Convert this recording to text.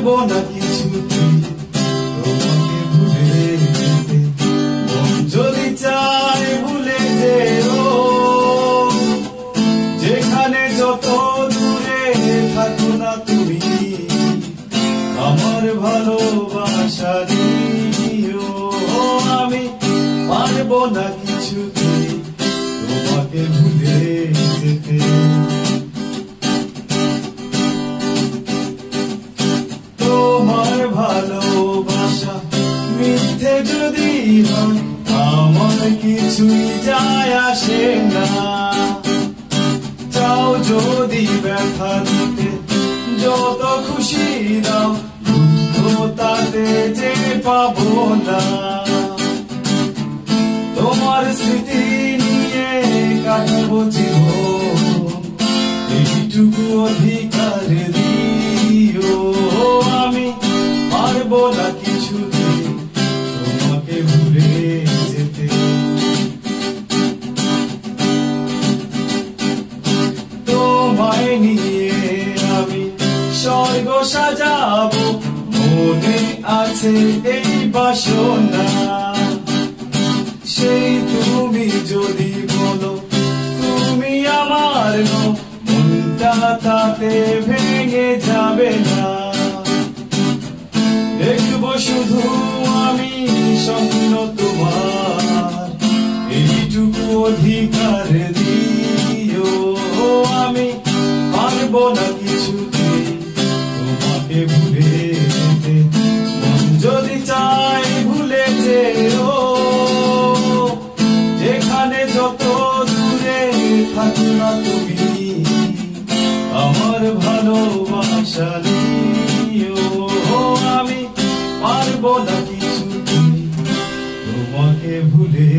পারবো না কিছুতেই তোমাকে ভুলে যেতে। মন যদি চায় ভুলে যেও, যেখানে যত দূরে থাকো না তুমি, আমার ভালোবাসা দিও। আমি পারবো না কিছুতেই তোমাকে ভুলে যেতে। তোমার ভালোবাসা মিথ্যে যদি হয়, আমার কিছুই যায় আসে না। চাও যদি ব্যথা দিতে, যত খুশি দাও, দুঃখ তাতে যে পাবো না। তোমার স্মৃতি নিয়ে কাটাবো জীবন, এইটুকু অধিকার দিও। আমি পারবো না কিছুতেই তোমাকে ভুলে যেতে। তোমায় নিয়ে আমি স্বর্গ সাজাবো, মনে আছে এই বাসনা। সেই তুমি যদি বলো তুমি আমার নও, মনটা তাতে ভেঙে যাবে না। দেখবো শুধু আমি স্বপ্ন তোমার, এইটুকু অধিকার দিও। আমি পারবো না কিছুতেই তোমাকে ভুলে যেতে। মন যদি চায় ভুলে যেও, যেখানে যত দূরে থাকো না তুমি, আমার ভালোবাসা নিও। আমি পারবো না কিছুতেই তোমাকে ভুলে